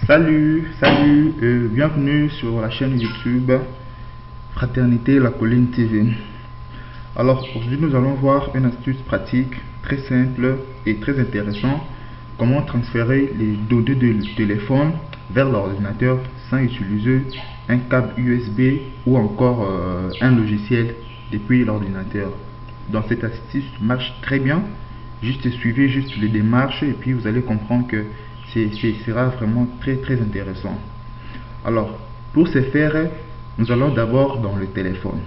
Salut, bienvenue sur la chaîne YouTube Fraternité La Colline TV. Alors aujourd'hui nous allons voir une astuce pratique très simple et très intéressante, comment transférer les données de téléphone vers l'ordinateur sans utiliser un câble USB ou encore un logiciel depuis l'ordinateur. Donc cette astuce marche très bien, juste suivez les démarches et puis vous allez comprendre que sera vraiment très intéressant. Alors pour ce faire, nous allons d'abord dans le téléphone.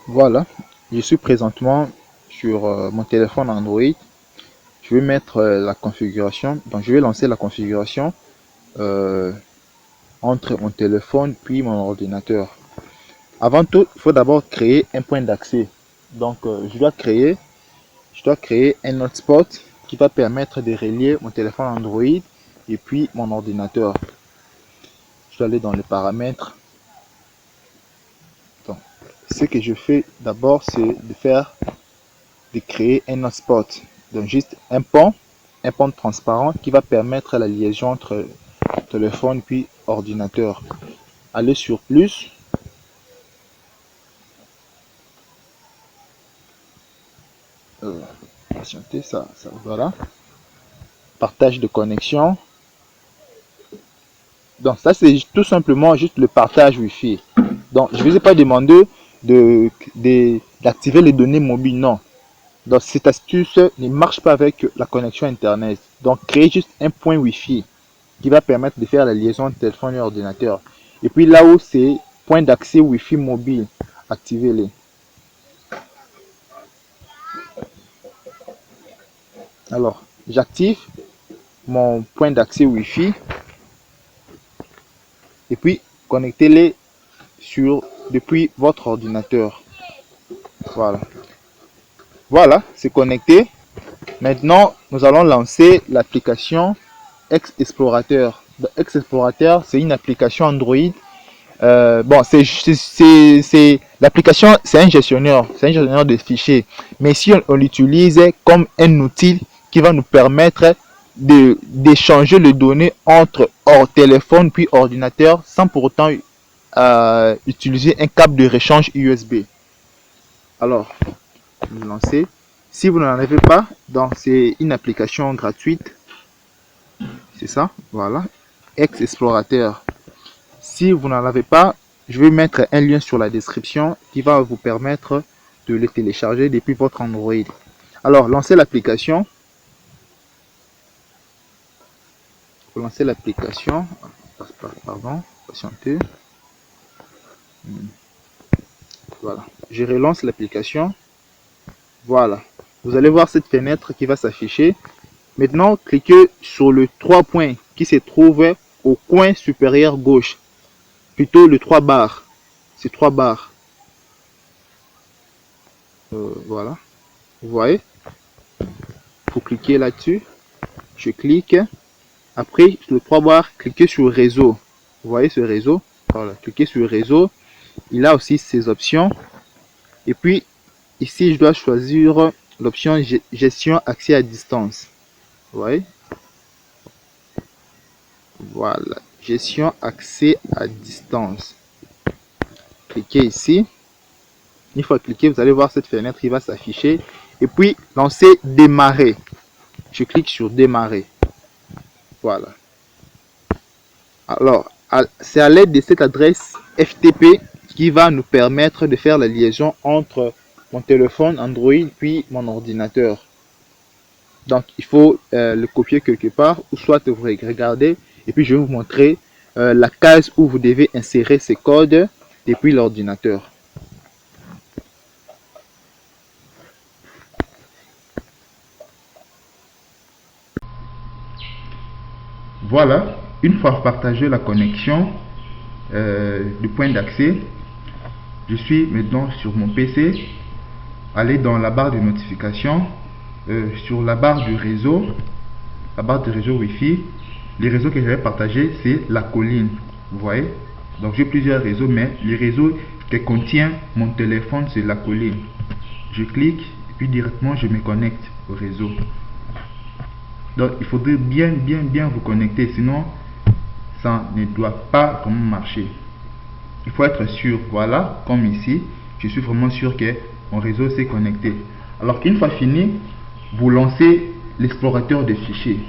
Voilà, je suis présentement sur mon téléphone Android. Je vais mettre la configuration, donc je vais lancer la configuration entre mon téléphone puis mon ordinateur. Avant tout, il faut d'abord créer un point d'accès. Donc je dois créer un hotspot qui va permettre de relier mon téléphone Android et puis mon ordinateur. Je dois aller dans les paramètres. Donc, ce que je fais d'abord, c'est de créer un hotspot. Donc juste un pont transparent qui va permettre la liaison entre téléphone puis ordinateur. Allez sur plus. Patienter, ça voilà. Partage de connexion. Donc ça c'est tout simplement juste le partage Wi-Fi. Donc je ne vous ai pas demandé d'activer les données mobiles, non. Donc cette astuce ne marche pas avec la connexion internet. Donc créez juste un point Wi-Fi qui va permettre de faire la liaison entre téléphone et ordinateur. Et puis là où c'est point d'accès Wi-Fi mobile, activez-les. Alors j'active mon point d'accès Wi-Fi et puis connectez-les depuis votre ordinateur. Voilà, c'est connecté. Maintenant, nous allons lancer l'application X-Explorateur. X-Explorateur, c'est une application Android. Bon, l'application, c'est un gestionnaire de fichiers. Mais si on l'utilise comme un outil qui va nous permettre d'échanger les données entre téléphone puis ordinateur sans pour autant utiliser un câble de rechange USB. Alors, vous lancez. Si vous n'en avez pas, donc c'est une application gratuite. C'est ça, voilà. X-Explorateur. Si vous n'en avez pas, je vais mettre un lien sur la description qui va vous permettre de le télécharger depuis votre Android. Alors, lancez l'application. Pour lancer l'application, pardon, patientez. Voilà, je relance l'application. Voilà, vous allez voir cette fenêtre qui va s'afficher. Maintenant, cliquez sur le 3 points qui se trouve au coin supérieur gauche. Plutôt le 3 barres. C'est 3 barres. Voilà, vous voyez. Vous cliquez là-dessus. Je clique. Après, sur le 3 barres, cliquez sur réseau. Vous voyez ce réseau? Voilà, cliquez sur réseau. Il a aussi ses options. Et puis, ici, je dois choisir l'option gestion accès à distance. Vous voyez? Voilà, gestion accès à distance. Cliquez ici. Une fois cliqué, vous allez voir cette fenêtre qui va s'afficher. Et puis, lancez démarrer. Je clique sur démarrer. Voilà. Alors, c'est à l'aide de cette adresse FTP qui va nous permettre de faire la liaison entre mon téléphone Android puis mon ordinateur. Donc, il faut le copier quelque part ou soit vous regardez et puis je vais vous montrer la case où vous devez insérer ces codes depuis l'ordinateur. Voilà, une fois partagé la connexion du point d'accès, je suis maintenant sur mon PC. Allez dans la barre de notification, sur la barre du réseau Wi-Fi. Les réseaux que j'avais partagé, c'est la colline. Vous voyez? Donc j'ai plusieurs réseaux, mais les réseaux que contient mon téléphone, c'est la colline. Je clique et puis directement je me connecte au réseau. Donc il faudrait bien vous connecter, sinon ça ne doit pas vraiment marcher. Il faut être sûr. Voilà, comme ici, je suis vraiment sûr que mon réseau s'est connecté. Alors qu'une fois fini, vous lancez l'explorateur de fichiers.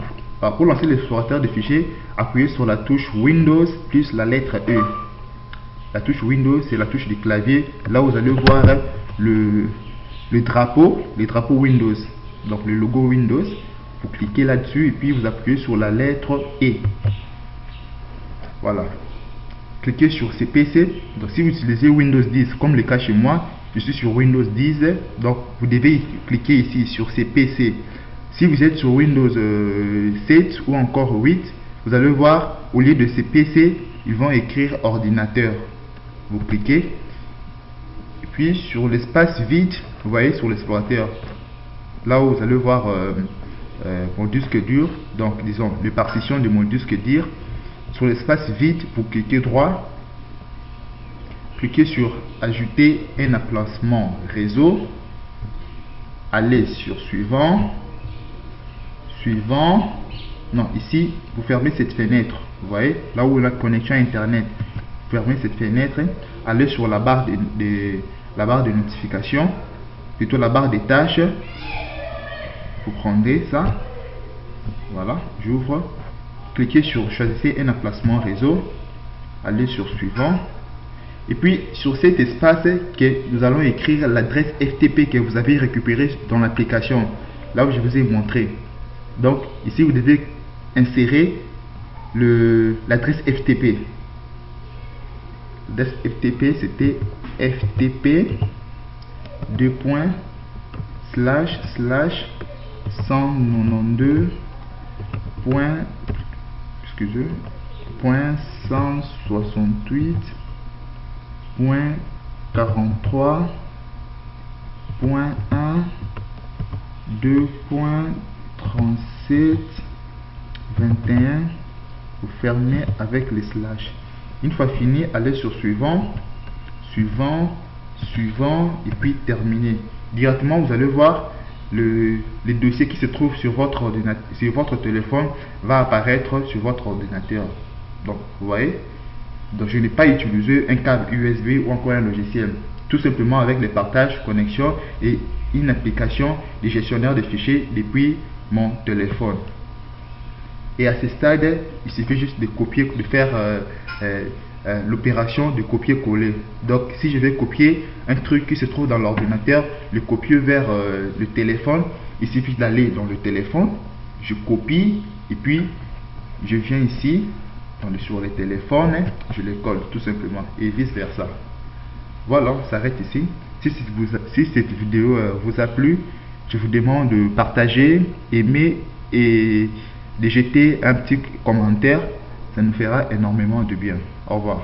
Alors pour lancer l'explorateur de fichiers, appuyez sur la touche Windows plus la lettre E. La touche Windows, c'est la touche du clavier. Là, vous allez voir le drapeau Windows. Donc le logo Windows. Vous cliquez là-dessus et puis vous appuyez sur la lettre E. Voilà. Cliquez sur ces PC. Donc si vous utilisez Windows 10, comme le cas chez moi, je suis sur Windows 10. Donc vous devez cliquer ici sur ces PC. Si vous êtes sur Windows 7 ou encore 8, vous allez voir, au lieu de ces PC, ils vont écrire ordinateur. Vous cliquez. Et puis sur l'espace vide, vous voyez sur l'explorateur, là où vous allez voir mon disque dur, donc disons les partitions de mon disque dur. Sur l'espace vide, vous cliquez droit, cliquez sur ajouter un emplacement réseau, allez sur suivant, non, ici vous fermez cette fenêtre, vous voyez là où la connexion internet, vous fermez cette fenêtre, allez sur la barre de notification, plutôt la barre des tâches, vous prenez ça, voilà, j'ouvre, cliquez sur choisissez un emplacement réseau, allez sur suivant, et puis sur cet espace que nous allons écrire l'adresse FTP que vous avez récupérée dans l'application, là où je vous ai montré. Donc ici vous devez insérer l'adresse FTP. L'adresse FTP c'était FTP 2.168.167.21, vous fermez avec les slash. Une fois fini, allez sur suivant, et puis terminer. Directement vous allez voir les dossiers qui se trouvent sur votre ordinateur, sur votre téléphone va apparaître sur votre ordinateur. Donc vous voyez, donc je n'ai pas utilisé un câble USB ou encore un logiciel, tout simplement avec les partages, connexion et une application de gestionnaire de fichiers depuis mon téléphone. Et à ce stade, il suffit juste de copier, de faire l'opération de copier-coller. Donc si je vais copier un truc qui se trouve dans l'ordinateur, le copier vers le téléphone, il suffit d'aller dans le téléphone, je copie et puis je viens ici sur le téléphone, je les colle tout simplement et vice versa. Voilà, on s'arrête ici. Si cette vidéo vous a plu, je vous demande de partager, aimer et de jeter un petit commentaire. Ça nous fera énormément de bien. Au revoir.